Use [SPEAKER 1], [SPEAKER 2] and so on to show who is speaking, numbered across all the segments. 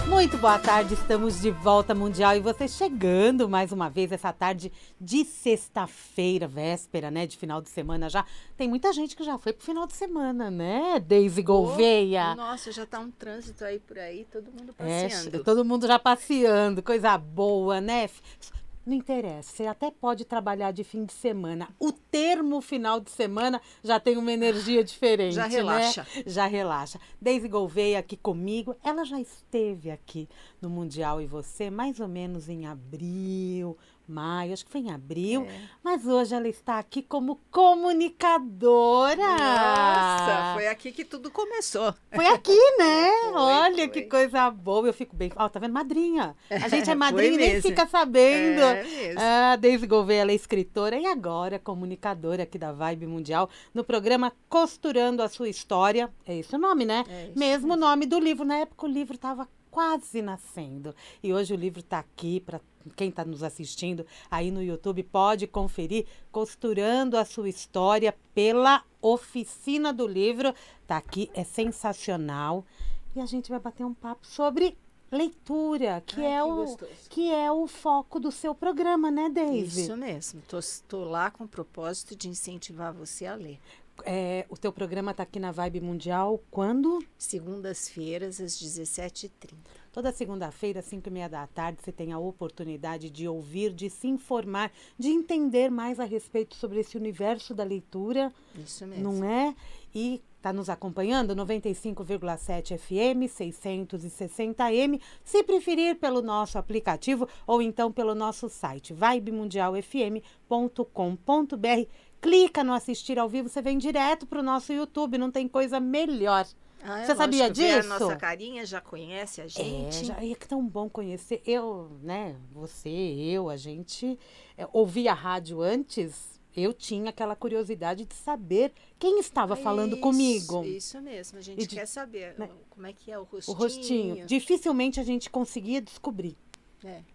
[SPEAKER 1] Muito boa tarde, estamos de volta Mundial e você chegando mais uma vez essa tarde de sexta-feira, véspera, né, de final de semana já. Tem muita gente que já foi pro final de semana, né, Deise Gouveia?
[SPEAKER 2] Nossa, já tá um trânsito aí por aí, todo mundo passeando.
[SPEAKER 1] Todo mundo já passeando, coisa boa, né? Não interessa, você até pode trabalhar de fim de semana. O termo final de semana já tem uma energia diferente,
[SPEAKER 2] já relaxa.
[SPEAKER 1] Né? Já relaxa. Deise Gouveia aqui comigo, ela já esteve aqui no Mundial e Você, mais ou menos em abril, maio, acho que foi em abril, mas hoje ela está aqui como comunicadora.
[SPEAKER 2] Nossa, foi aqui que tudo começou.
[SPEAKER 1] Foi aqui, né? Olha que coisa boa, eu fico bem... Ó, tá vendo? Madrinha. A gente é madrinha e nem fica sabendo.
[SPEAKER 2] É mesmo.
[SPEAKER 1] Deise Gouveia, ela é escritora e agora comunicadora aqui da Vibe Mundial, no programa Costurando a Sua História. É esse o nome, né? Mesmo o nome do livro. Na época o livro estava quase nascendo. E hoje o livro está aqui para quem está nos assistindo aí no YouTube, pode conferir Costurando a Sua História pela Oficina do Livro. Tá aqui, é sensacional. E a gente vai bater um papo sobre leitura, que é o foco do seu programa, né, Deise?
[SPEAKER 2] Isso mesmo. Tô lá com o propósito de incentivar você a ler.
[SPEAKER 1] O teu programa está aqui na Vibe Mundial quando?
[SPEAKER 2] Segundas-feiras, às 17h30.
[SPEAKER 1] Toda segunda-feira, às 5h30 da tarde, você tem a oportunidade de ouvir, de se informar, de entender mais a respeito sobre esse universo da leitura.
[SPEAKER 2] Isso mesmo.
[SPEAKER 1] Não é? E está nos acompanhando, 95,7 FM, 660M, se preferir pelo nosso aplicativo ou então pelo nosso site, vibemundialfm.com.br. Clica no assistir ao vivo, você vem direto para o nosso YouTube, não tem coisa melhor. Você sabia disso?
[SPEAKER 2] A nossa carinha, já conhece a gente.
[SPEAKER 1] É tão bom conhecer. Eu, né, a gente ouvia a rádio antes, eu tinha aquela curiosidade de saber quem estava falando comigo.
[SPEAKER 2] Isso mesmo, a gente quer saber, né, como é que é o rostinho.
[SPEAKER 1] O rostinho. Dificilmente a gente conseguia descobrir.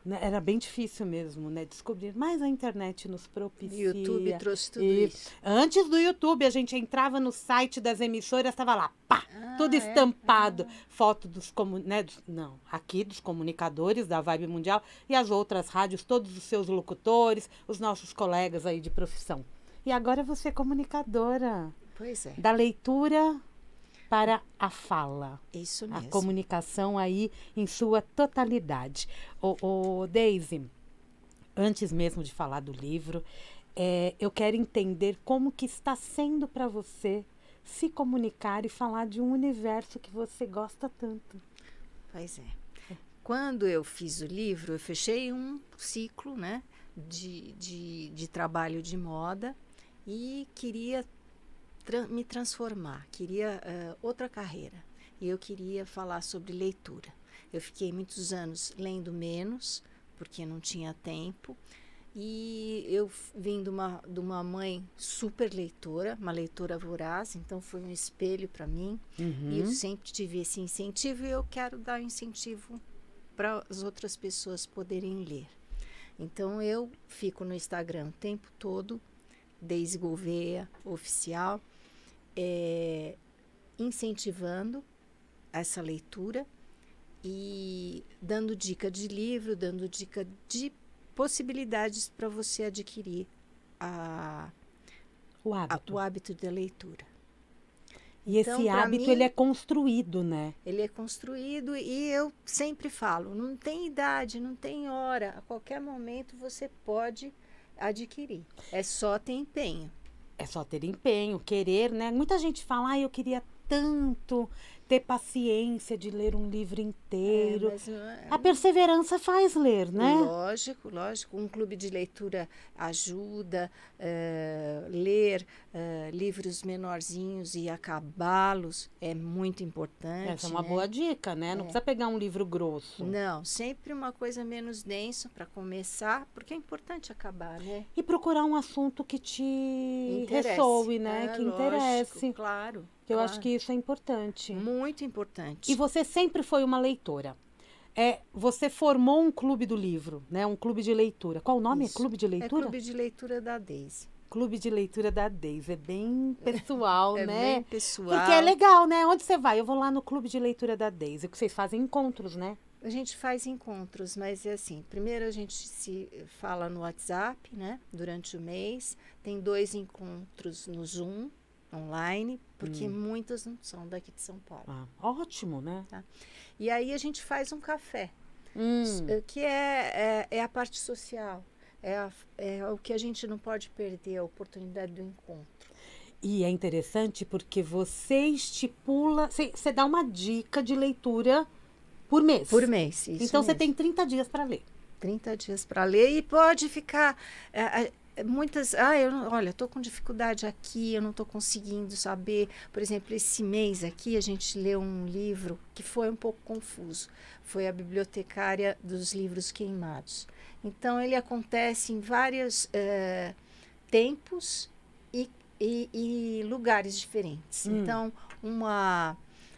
[SPEAKER 2] Né,
[SPEAKER 1] era bem difícil mesmo, né, descobrir, mas a internet nos propicia.
[SPEAKER 2] O YouTube trouxe tudo isso.
[SPEAKER 1] Antes do YouTube, a gente entrava no site das emissoras, estava lá, pá, tudo estampado. Foto dos aqui dos comunicadores da Vibe Mundial e as outras rádios, todos os seus locutores, os nossos colegas aí de profissão. E agora você é comunicadora.
[SPEAKER 2] Pois é.
[SPEAKER 1] Da leitura para a fala.
[SPEAKER 2] Isso mesmo.
[SPEAKER 1] A comunicação aí em sua totalidade. Deise, antes mesmo de falar do livro, eu quero entender como que está sendo para você se comunicar e falar de um universo que você gosta tanto.
[SPEAKER 2] Pois é. Quando eu fiz o livro, eu fechei um ciclo, né, de trabalho de moda e queria me transformar, queria outra carreira e eu queria falar sobre leitura. Eu fiquei muitos anos lendo menos porque não tinha tempo e eu vim de uma mãe super leitora, uma leitora voraz, então foi um espelho para mim. E eu sempre tive esse incentivo e eu quero dar incentivo para as outras pessoas poderem ler. Então eu fico no Instagram o tempo todo, Deise Gouveia Oficial, incentivando essa leitura e dando dica de livro, dando dica de possibilidades para você adquirir o hábito da leitura.
[SPEAKER 1] E então, esse hábito, ele é construído, né?
[SPEAKER 2] Ele é construído e eu sempre falo, não tem idade, não tem hora, a qualquer momento você pode adquirir, é só ter empenho.
[SPEAKER 1] É só ter empenho, querer, né? Muita gente fala, eu queria tanto ter paciência de ler um livro inteiro. A perseverança faz ler, né?
[SPEAKER 2] Lógico. Um clube de leitura ajuda, ler livros menorzinhos e acabá-los é muito importante.
[SPEAKER 1] Essa é uma boa dica, né? Não precisa pegar um livro grosso.
[SPEAKER 2] Não, sempre uma coisa menos densa para começar, porque é importante acabar, né?
[SPEAKER 1] E procurar um assunto que te ressoe, né? Que interesse.
[SPEAKER 2] Claro.
[SPEAKER 1] Eu acho que isso é importante.
[SPEAKER 2] Muito importante.
[SPEAKER 1] E você sempre foi uma leitora. Você formou um clube do livro, né? Um clube de leitura. Qual o nome?
[SPEAKER 2] Isso.
[SPEAKER 1] É Clube de Leitura?
[SPEAKER 2] É Clube de Leitura da Deise.
[SPEAKER 1] Clube de Leitura da Deise. É bem pessoal, né?
[SPEAKER 2] É bem pessoal.
[SPEAKER 1] Porque é legal, né? Onde você vai? Eu vou lá no Clube de Leitura da Deise, que vocês fazem encontros, né?
[SPEAKER 2] A gente faz encontros, mas é assim, primeiro a gente se fala no WhatsApp, né, durante o mês, tem 2 encontros no Zoom, online, porque muitas não são daqui de São Paulo.
[SPEAKER 1] Ótimo, né?
[SPEAKER 2] Tá? E aí a gente faz um café, que é a parte social, é o que a gente não pode perder, a oportunidade do encontro.
[SPEAKER 1] E é interessante porque você estipula, você dá uma dica de leitura por mês.
[SPEAKER 2] Por mês, isso
[SPEAKER 1] então você
[SPEAKER 2] mesmo.
[SPEAKER 1] tem 30 dias para ler.
[SPEAKER 2] 30 dias para ler e pode ficar muitas, olha, estou com dificuldade aqui, eu não estou conseguindo saber. Por exemplo, esse mês aqui a gente leu um livro que foi um pouco confuso. Foi A Bibliotecária dos Livros Queimados. Então, ele acontece em vários tempos e lugares diferentes. Então,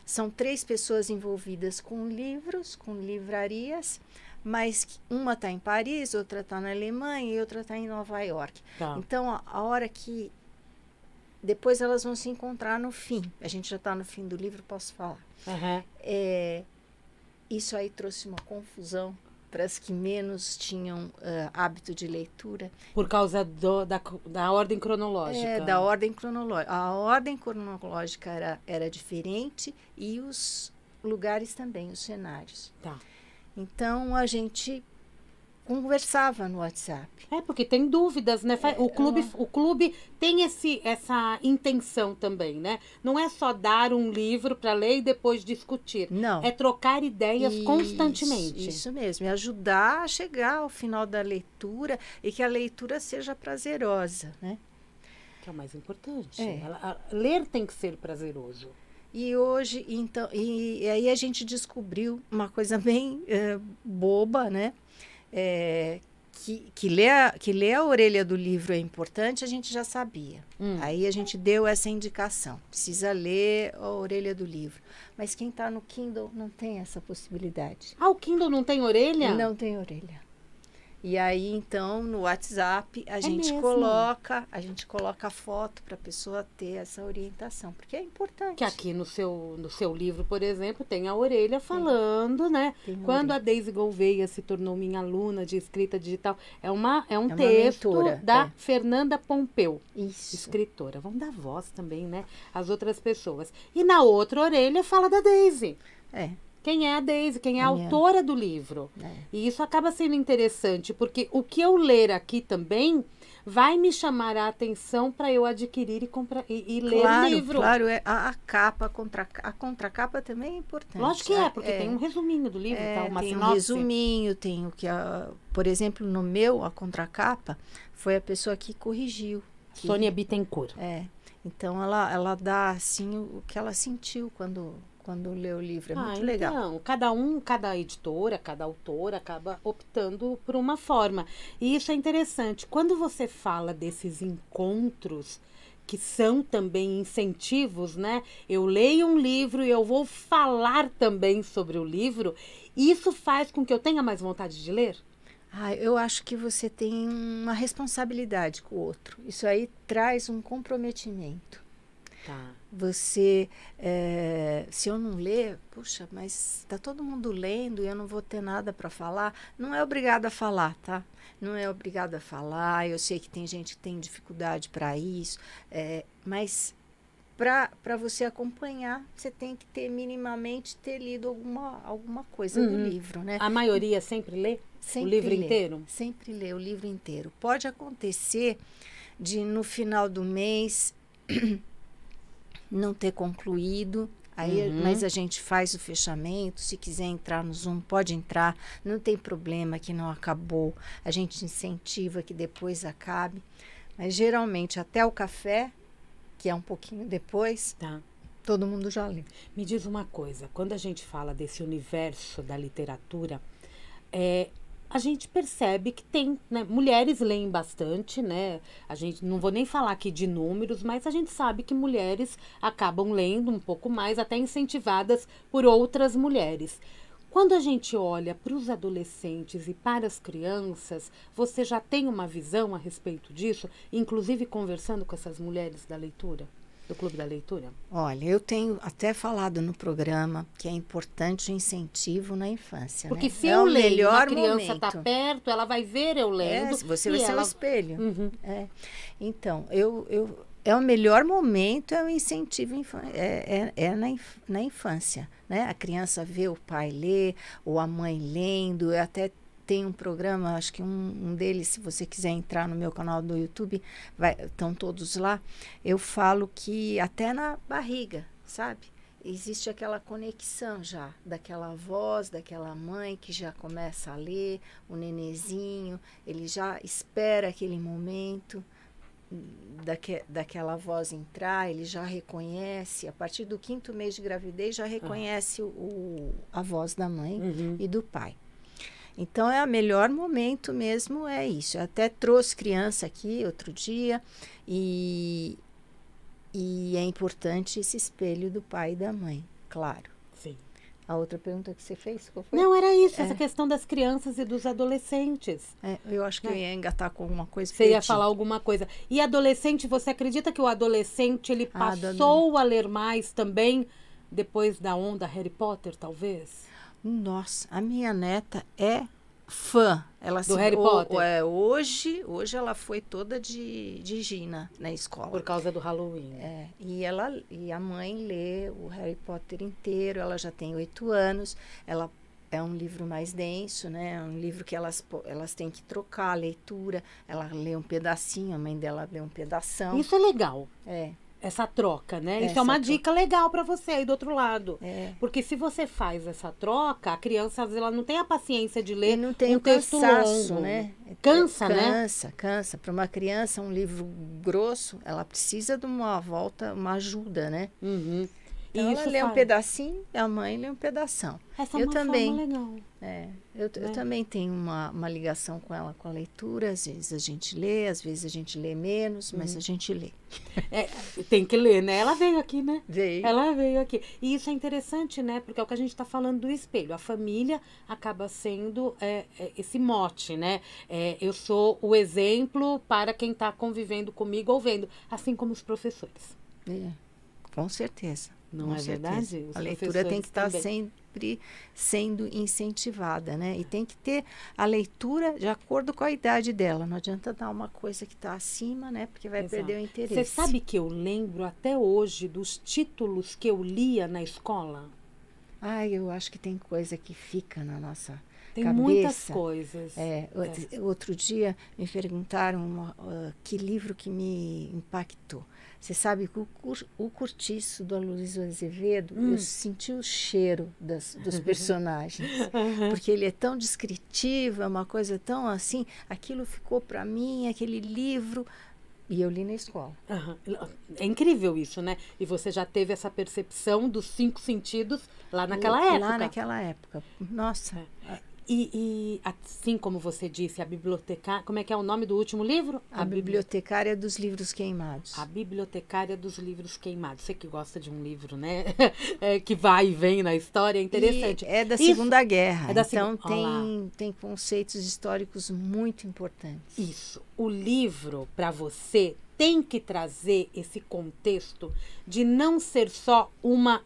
[SPEAKER 2] são 3 pessoas envolvidas com livros, com livrarias, mas uma está em Paris, outra está na Alemanha e outra está em Nova York.
[SPEAKER 1] Tá.
[SPEAKER 2] Então, a hora que... Depois elas vão se encontrar no fim. A gente já está no fim do livro, posso falar. Isso aí trouxe uma confusão para as que menos tinham hábito de leitura.
[SPEAKER 1] Por causa da ordem cronológica.
[SPEAKER 2] Da ordem cronológica. A ordem cronológica era diferente e os lugares também, os cenários.
[SPEAKER 1] Tá.
[SPEAKER 2] Então, a gente conversava no WhatsApp.
[SPEAKER 1] Porque tem dúvidas, né? O clube tem essa intenção também, né? Não é só dar um livro para ler e depois discutir.
[SPEAKER 2] Não.
[SPEAKER 1] É trocar ideias constantemente.
[SPEAKER 2] Isso mesmo. E ajudar a chegar ao final da leitura e que a leitura seja prazerosa, né?
[SPEAKER 1] Que é o mais importante. Ler tem que ser prazeroso.
[SPEAKER 2] E hoje, então, e aí a gente descobriu uma coisa bem boba, né? Que ler a orelha do livro é importante, a gente já sabia. Aí a gente deu essa indicação. Precisa ler a orelha do livro. Mas quem está no Kindle não tem essa possibilidade.
[SPEAKER 1] O Kindle não tem orelha?
[SPEAKER 2] Não tem orelha. E aí, então, no WhatsApp, a gente
[SPEAKER 1] mesmo?
[SPEAKER 2] coloca a foto para a pessoa ter essa orientação, porque é importante.
[SPEAKER 1] Que aqui no seu livro, por exemplo, tem a orelha falando, né? Quando a Daisy Gouveia se tornou minha aluna de escrita digital. É um texto
[SPEAKER 2] mentora,
[SPEAKER 1] da Fernanda Pompeu,
[SPEAKER 2] Isso.
[SPEAKER 1] escritora. Vamos dar voz também, né? Às outras pessoas. E na outra orelha fala da Daisy. Quem é a Daisy, quem é a autora do livro. E isso acaba sendo interessante, porque o que eu ler aqui também vai me chamar a atenção para eu adquirir e comprar e ler o livro.
[SPEAKER 2] Claro, a capa, a contracapa também é importante.
[SPEAKER 1] Lógico que porque tem um resuminho do livro, uma
[SPEAKER 2] tem
[SPEAKER 1] sinopse.
[SPEAKER 2] um resuminho, tem o que, por exemplo, no meu, a contracapa, foi a pessoa que corrigiu.
[SPEAKER 1] Sônia Bittencourt.
[SPEAKER 2] Então, ela dá, assim, o que ela sentiu quando lê o livro. É muito legal.
[SPEAKER 1] Então, cada editora, cada autora acaba optando por uma forma. E isso é interessante. Quando você fala desses encontros, que são também incentivos, né? Eu leio um livro e eu vou falar também sobre o livro. Isso faz com que eu tenha mais vontade de ler?
[SPEAKER 2] Eu acho que você tem uma responsabilidade com o outro. Isso aí traz um comprometimento.
[SPEAKER 1] Tá.
[SPEAKER 2] Você, se eu não ler, puxa, mas está todo mundo lendo e eu não vou ter nada para falar. Não é obrigada a falar, tá? Não é obrigada a falar. Eu sei que tem gente que tem dificuldade para isso, mas para você acompanhar, você tem que minimamente ter lido alguma coisa do livro, né?
[SPEAKER 1] A maioria sempre lê?
[SPEAKER 2] Sempre
[SPEAKER 1] o livro
[SPEAKER 2] lê,
[SPEAKER 1] inteiro?
[SPEAKER 2] Sempre lê o livro inteiro. Pode acontecer de no final do mês não ter concluído, mas a gente faz o fechamento. Se quiser entrar no Zoom, pode entrar, não tem problema que não acabou. A gente incentiva que depois acabe, mas geralmente até o café, que é um pouquinho depois, todo mundo já lê.
[SPEAKER 1] Me diz uma coisa, quando a gente fala desse universo da literatura, a gente percebe que tem, né, mulheres leem bastante, né? A gente não vou nem falar aqui de números, mas a gente sabe que mulheres acabam lendo um pouco mais, até incentivadas por outras mulheres. Quando a gente olha para os adolescentes e para as crianças, você já tem uma visão a respeito disso, inclusive conversando com essas mulheres da leitura? do Clube da Leitura?
[SPEAKER 2] Olha, eu tenho até falado no programa que é importante o incentivo na infância.
[SPEAKER 1] Porque
[SPEAKER 2] né?
[SPEAKER 1] se eu leio, a criança
[SPEAKER 2] momento.
[SPEAKER 1] está perto, ela vai ver eu lendo.
[SPEAKER 2] Você vai ser o espelho.
[SPEAKER 1] Uhum.
[SPEAKER 2] Então, é o melhor momento, é o incentivo na infância. Né? A criança vê o pai ler, ou a mãe lendo. Eu até tem um programa, acho que um deles, se você quiser entrar no meu canal do YouTube, estão todos lá. Eu falo que até na barriga, sabe? Existe aquela conexão já, daquela voz, daquela mãe que já começa a ler, o nenezinho, ele já espera aquele momento daquela voz entrar, ele já reconhece, a partir do 5º mês de gravidez, já reconhece a voz da mãe e do pai. Então, é o melhor momento mesmo, é isso. Eu até trouxe criança aqui outro dia e é importante esse espelho do pai e da mãe, claro.
[SPEAKER 1] Sim.
[SPEAKER 2] A outra pergunta que você fez, qual foi?
[SPEAKER 1] Não, era isso, essa questão das crianças e dos adolescentes.
[SPEAKER 2] Eu acho que eu ia engatar com alguma coisa.
[SPEAKER 1] Você ia falar alguma coisa. E adolescente, você acredita que o adolescente, ele passou a ler mais também depois da onda Harry Potter, talvez?
[SPEAKER 2] Nossa, a minha neta é fã. Ela
[SPEAKER 1] do Harry Potter?
[SPEAKER 2] Hoje ela foi toda de Gina na escola.
[SPEAKER 1] Por causa do Halloween.
[SPEAKER 2] E a mãe lê o Harry Potter inteiro, ela já tem 8 anos, ela é um livro mais denso, né? É um livro que elas têm que trocar a leitura, ela lê um pedacinho, a mãe dela lê um pedação.
[SPEAKER 1] Isso é legal.
[SPEAKER 2] Essa
[SPEAKER 1] troca, né? Isso é uma dica legal para você aí do outro lado. Porque se você faz essa troca, a criança, às vezes, ela não tem a paciência de ler
[SPEAKER 2] não tem
[SPEAKER 1] um texto longo.
[SPEAKER 2] Né?
[SPEAKER 1] Cansa, né?
[SPEAKER 2] Cansa. Para uma criança, um livro grosso, ela precisa de uma volta, uma ajuda, né?
[SPEAKER 1] Uhum.
[SPEAKER 2] Então, ela lê um pedacinho, a mãe lê um pedação.
[SPEAKER 1] Essa é uma forma legal.
[SPEAKER 2] Eu também tenho uma ligação com ela, com a leitura. Às vezes a gente lê, às vezes a gente lê menos, mas a gente lê.
[SPEAKER 1] Tem que ler, né? Ela veio aqui, né?
[SPEAKER 2] Veio.
[SPEAKER 1] Ela veio aqui. E isso é interessante, né? Porque é o que a gente está falando do espelho. A família acaba sendo esse mote, né? Eu sou o exemplo para quem está convivendo comigo ou vendo, assim como os professores.
[SPEAKER 2] Com certeza.
[SPEAKER 1] Não é verdade?
[SPEAKER 2] A leitura tem que estar sempre sendo incentivada, né? E tem que ter a leitura de acordo com a idade dela. Não adianta dar uma coisa que está acima, né? Porque vai perder o interesse.
[SPEAKER 1] Você sabe que eu lembro até hoje dos títulos que eu lia na escola?
[SPEAKER 2] Eu acho que tem coisa que fica na nossa
[SPEAKER 1] tem
[SPEAKER 2] cabeça.
[SPEAKER 1] Muitas coisas.
[SPEAKER 2] Outro dia me perguntaram que livro que me impactou. Você sabe que o Cortiço do Aloysio Azevedo, eu senti o cheiro dos personagens. Porque ele é tão descritivo, é uma coisa tão assim. Aquilo ficou para mim, aquele livro. E eu li na escola.
[SPEAKER 1] É incrível isso, né? E você já teve essa percepção dos 5 sentidos lá naquela época.
[SPEAKER 2] Lá naquela época. Nossa.
[SPEAKER 1] E assim como você disse, a bibliotecária... Como é que é o nome do último livro?
[SPEAKER 2] A Bibliotecária dos Livros Queimados.
[SPEAKER 1] A Bibliotecária dos Livros Queimados. Você que gosta de um livro, né? Que vai e vem na história, é interessante.
[SPEAKER 2] E é da Segunda Guerra. Então tem conceitos históricos muito importantes.
[SPEAKER 1] Isso. O livro, para você, tem que trazer esse contexto de não ser só uma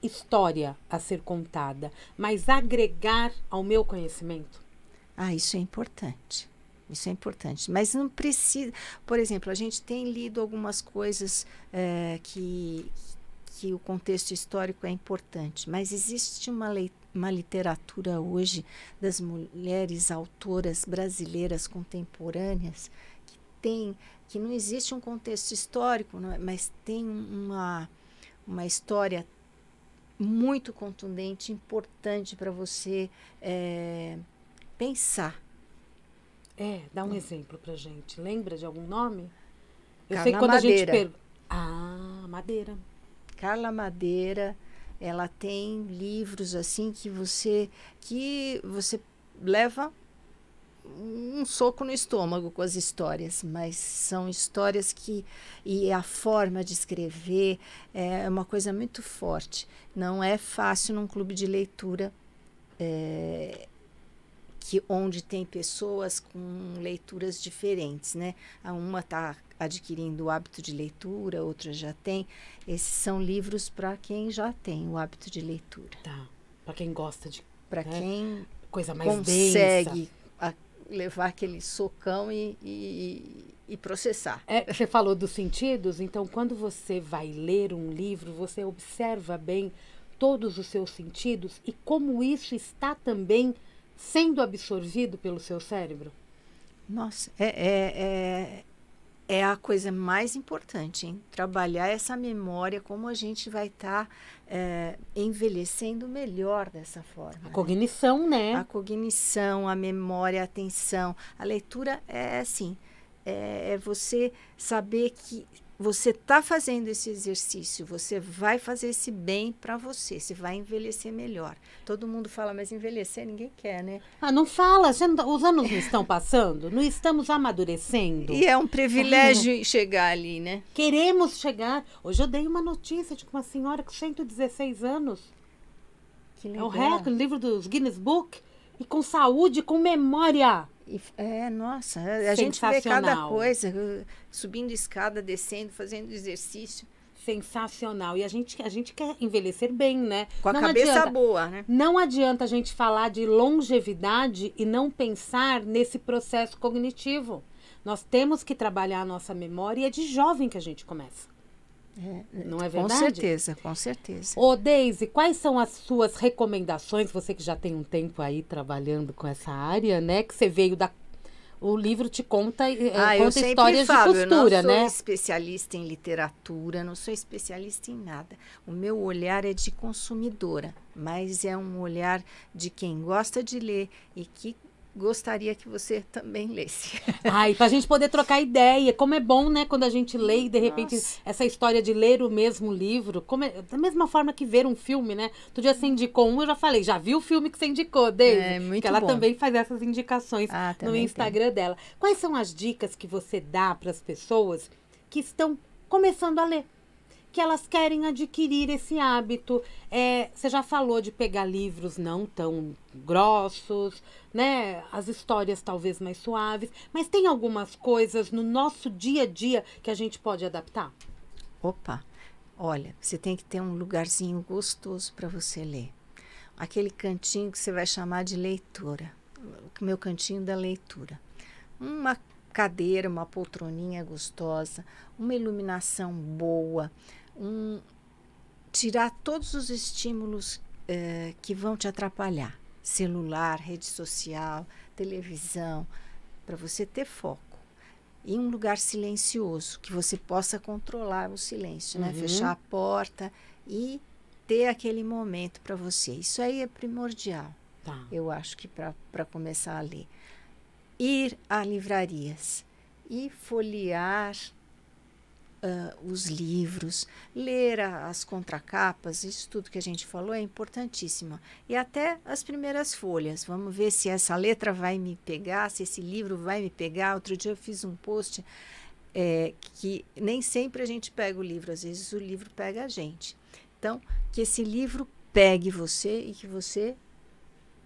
[SPEAKER 1] história a ser contada, mas agregar ao meu conhecimento.
[SPEAKER 2] Isso é importante. Isso é importante. Mas não precisa... Por exemplo, a gente tem lido algumas coisas que o contexto histórico é importante, mas existe uma literatura hoje das mulheres autoras brasileiras contemporâneas que não existe um contexto histórico, mas tem uma história muito contundente, importante para você pensar.
[SPEAKER 1] Dá um exemplo pra gente. Lembra de algum nome? Eu
[SPEAKER 2] Carla
[SPEAKER 1] sei que quando
[SPEAKER 2] Madeira.
[SPEAKER 1] A gente Madeira.
[SPEAKER 2] Carla Madeira, ela tem livros assim que você leva um soco no estômago com as histórias, mas são histórias e a forma de escrever é uma coisa muito forte. Não é fácil num clube de leitura onde tem pessoas com leituras diferentes, né? Uma está adquirindo o hábito de leitura, outra já tem. Esses são livros para quem já tem o hábito de leitura.
[SPEAKER 1] Tá. Para quem gosta de...
[SPEAKER 2] Para quem
[SPEAKER 1] coisa mais
[SPEAKER 2] consegue
[SPEAKER 1] densa.
[SPEAKER 2] Levar aquele socão e processar.
[SPEAKER 1] Você falou dos sentidos, então quando você vai ler um livro, você observa bem todos os seus sentidos e como isso está também sendo absorvido pelo seu cérebro?
[SPEAKER 2] Nossa, é a coisa mais importante, hein? Trabalhar essa memória, como a gente vai estar envelhecendo melhor dessa forma.
[SPEAKER 1] A cognição, né?
[SPEAKER 2] A cognição, a memória, a atenção. A leitura é assim, é você saber que você está fazendo esse exercício, você vai fazer esse bem para você, você vai envelhecer melhor. Todo mundo fala, mas envelhecer ninguém quer, né?
[SPEAKER 1] Não fala, os anos não estão passando, não estamos amadurecendo.
[SPEAKER 2] E é um privilégio chegar ali, né?
[SPEAKER 1] Queremos chegar. Hoje eu dei uma notícia de uma senhora com 116 anos.
[SPEAKER 2] Que legal.
[SPEAKER 1] É o recorde, livro dos Guinness Book, e com saúde, com memória.
[SPEAKER 2] Nossa, a gente vê cada coisa, subindo escada, descendo, fazendo exercício.
[SPEAKER 1] Sensacional. E a gente quer envelhecer bem, né?
[SPEAKER 2] Com a cabeça boa, né?
[SPEAKER 1] Não adianta a gente falar de longevidade e não pensar nesse processo cognitivo. Nós temos que trabalhar a nossa memória e é de jovem que a gente começa. Não é verdade?
[SPEAKER 2] Com certeza, com certeza.
[SPEAKER 1] Ô, Deise, quais são as suas recomendações? Você que já tem um tempo aí trabalhando com essa área, né? Que você veio da... O livro te conta, conta histórias de costura, né?
[SPEAKER 2] Eu não sou especialista em literatura, não sou especialista em nada. O meu olhar é de consumidora, mas é um olhar de quem gosta de ler e que gostaria que você também lesse.
[SPEAKER 1] E pra gente poder trocar ideia. Como é bom, né? Quando a gente lê e, de repente, essa história de ler o mesmo livro, da mesma forma que ver um filme, né? Outro dia você indicou eu já falei, já vi o filme que você indicou, Deise?
[SPEAKER 2] Muito
[SPEAKER 1] que ela
[SPEAKER 2] bom.
[SPEAKER 1] também faz essas indicações no Instagram dela. Quais são as dicas que você dá para as pessoas que estão começando a ler? Que elas querem adquirir esse hábito. Você já falou de pegar livros não tão grossos, né? As histórias talvez mais suaves, mas tem algumas coisas no nosso dia a dia que a gente pode adaptar?
[SPEAKER 2] Opa, olha, você tem que ter um lugarzinho gostoso para você ler. Aquele cantinho que você vai chamar de leitura, o meu cantinho da leitura. Uma cadeira, uma poltroninha gostosa, uma iluminação boa, tirar todos os estímulos que vão te atrapalhar. Celular, rede social, televisão, para você ter foco. E um lugar silencioso, que você possa controlar o silêncio, né? Fechar a porta e ter aquele momento para você. Isso aí é primordial, eu acho que para começar a ler. Ir a livrarias e folhear os livros, ler as contracapas, isso tudo que a gente falou é importantíssimo. E até as primeiras folhas. Vamos ver se essa letra vai me pegar, se esse livro vai me pegar. Outro dia eu fiz um post que nem sempre a gente pega o livro, às vezes o livro pega a gente. Então, que esse livro pegue você e que você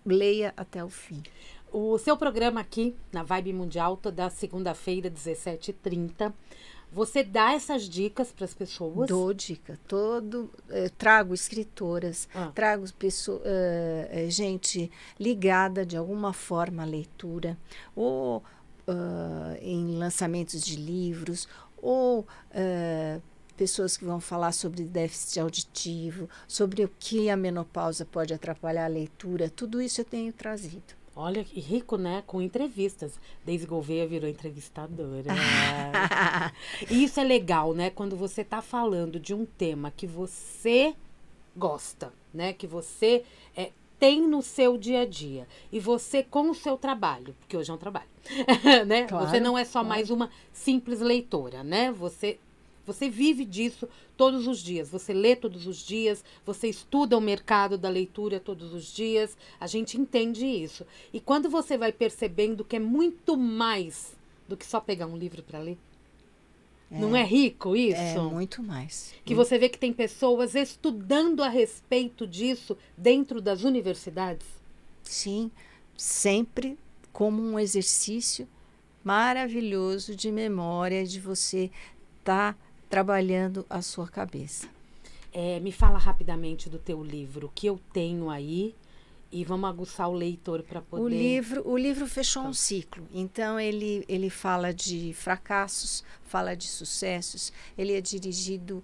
[SPEAKER 2] leia até o fim.
[SPEAKER 1] O seu programa aqui, na Vibe Mundial, toda segunda-feira, 17h30, você dá essas dicas para as pessoas?
[SPEAKER 2] Dou dica. Trago escritoras, trago gente ligada de alguma forma à leitura, ou em lançamentos de livros, ou pessoas que vão falar sobre déficit auditivo, sobre o que a menopausa pode atrapalhar a leitura. Tudo isso eu tenho trazido.
[SPEAKER 1] Olha, que rico, né? Com entrevistas. Deise Gouveia virou entrevistadora. E isso é legal, né? Quando você está falando de um tema que você gosta, né? Que você tem no seu dia a dia. E você com o seu trabalho, porque hoje é um trabalho, né?
[SPEAKER 2] Claro,
[SPEAKER 1] você não é só mais uma simples leitora, né? Você vive disso todos os dias. Você lê todos os dias, você estuda o mercado da leitura todos os dias. A gente entende isso. E quando você vai percebendo que é muito mais do que só pegar um livro para ler, não é rico isso?
[SPEAKER 2] É muito mais.
[SPEAKER 1] Que você vê que tem pessoas estudando a respeito disso dentro das universidades?
[SPEAKER 2] Sim, sempre como um exercício maravilhoso de memória, de você estar trabalhando a sua cabeça.
[SPEAKER 1] Me fala rapidamente do teu livro, o que eu tenho aí, e vamos aguçar o leitor para poder...
[SPEAKER 2] O livro fechou um ciclo, então ele fala de fracassos, fala de sucessos, ele é dirigido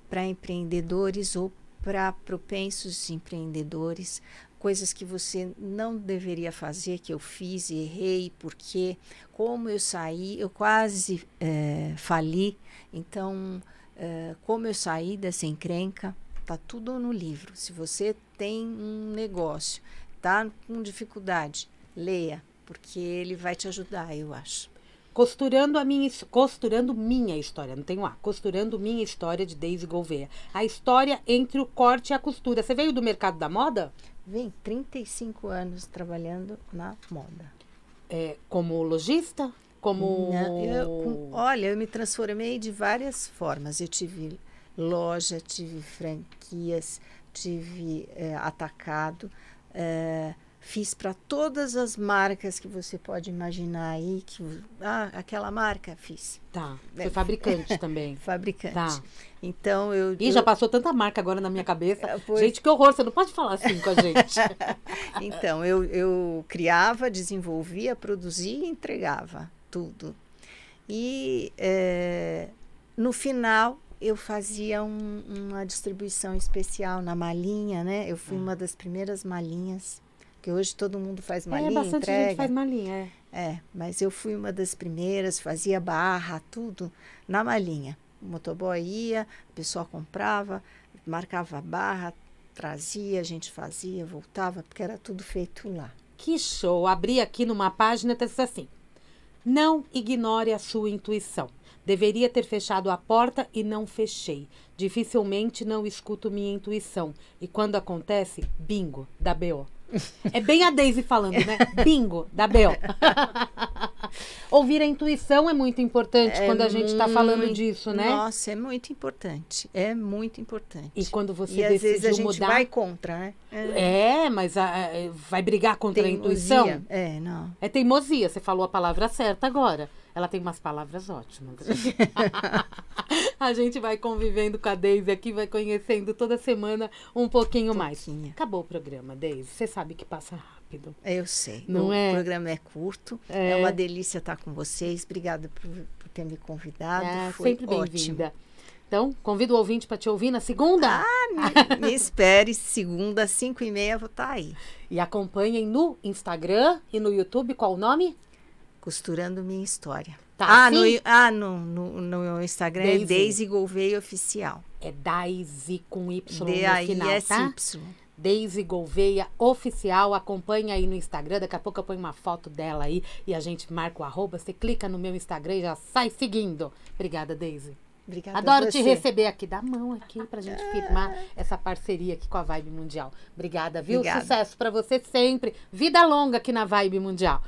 [SPEAKER 2] para empreendedores ou para propensos empreendedores, coisas que você não deveria fazer, que eu fiz e errei, porque como eu saí, eu quase fali, então como eu saí dessa encrenca, tá tudo no livro. Se você tem um negócio, tá com dificuldade, leia, porque ele vai te ajudar, eu acho.
[SPEAKER 1] Costurando minha história, não tenho A. Costurando minha história, de Deise Gouveia. A história entre o corte e a costura. Você veio do mercado da moda?
[SPEAKER 2] Vem 35 anos trabalhando na moda.
[SPEAKER 1] Como lojista?
[SPEAKER 2] Olha, eu me transformei de várias formas. Eu tive loja, tive franquias, tive atacado, fiz para todas as marcas que você pode imaginar aí. Aquela marca, fiz.
[SPEAKER 1] Tá, foi fabricante também.
[SPEAKER 2] Fabricante.
[SPEAKER 1] Tá.
[SPEAKER 2] Então
[SPEAKER 1] já passou tanta marca agora na minha cabeça. Gente, que horror, você não pode falar assim com a gente.
[SPEAKER 2] Então, eu criava, desenvolvia, produzia e entregava tudo. E no final eu fazia uma distribuição especial na malinha, né? Eu fui uma das primeiras malinhas, que hoje todo mundo faz malinha,
[SPEAKER 1] bastante
[SPEAKER 2] entrega.
[SPEAKER 1] gente faz malinha,
[SPEAKER 2] mas eu fui uma das primeiras, fazia barra, tudo na malinha. O motoboy ia, o pessoal comprava, marcava a barra, trazia, a gente fazia, voltava, porque era tudo feito lá.
[SPEAKER 1] Que show! Abri aqui numa página e disse assim: não ignore a sua intuição. Deveria ter fechado a porta e não fechei. Dificilmente não escuto minha intuição. E quando acontece, bingo, da B.O. É bem a Deise falando, né? Bingo, da B.O. Ouvir a intuição é muito importante quando a gente está falando disso, né?
[SPEAKER 2] Nossa, é muito importante. É muito importante.
[SPEAKER 1] E quando você
[SPEAKER 2] decidiu
[SPEAKER 1] mudar...
[SPEAKER 2] às vezes a gente vai contra, né?
[SPEAKER 1] Mas vai brigar contra teimosia. A intuição?
[SPEAKER 2] Não.
[SPEAKER 1] É teimosia, você falou a palavra certa agora. Ela tem umas palavras ótimas. A gente vai convivendo com a Deise aqui, vai conhecendo toda semana um pouquinho mais. Acabou o programa, Deise. Você sabe que passa rápido.
[SPEAKER 2] Eu sei.
[SPEAKER 1] Não
[SPEAKER 2] o programa é curto. É uma delícia estar com vocês. Obrigada por ter me convidado. Foi
[SPEAKER 1] sempre bem-vinda. Então, convido o ouvinte para te ouvir na segunda.
[SPEAKER 2] Me espere, segunda, às 5h30, vou estar aí.
[SPEAKER 1] E acompanhem no Instagram e no YouTube, qual o nome?
[SPEAKER 2] Costurando Minha História.
[SPEAKER 1] Tá,
[SPEAKER 2] no Instagram Deise. É Deise Gouveia Oficial.
[SPEAKER 1] É Daisy com Y no final,
[SPEAKER 2] tá?
[SPEAKER 1] Deise Gouveia Oficial. Acompanha aí no Instagram. Daqui a pouco eu ponho uma foto dela aí e a gente marca o @. Você clica no meu Instagram e já sai seguindo. Obrigada, Deise.
[SPEAKER 2] Obrigada.
[SPEAKER 1] Adoro te receber aqui. Dá a mão aqui pra gente firmar essa parceria aqui com a Vibe Mundial. Obrigada, viu? Obrigada. Sucesso pra você sempre. Vida longa aqui na Vibe Mundial.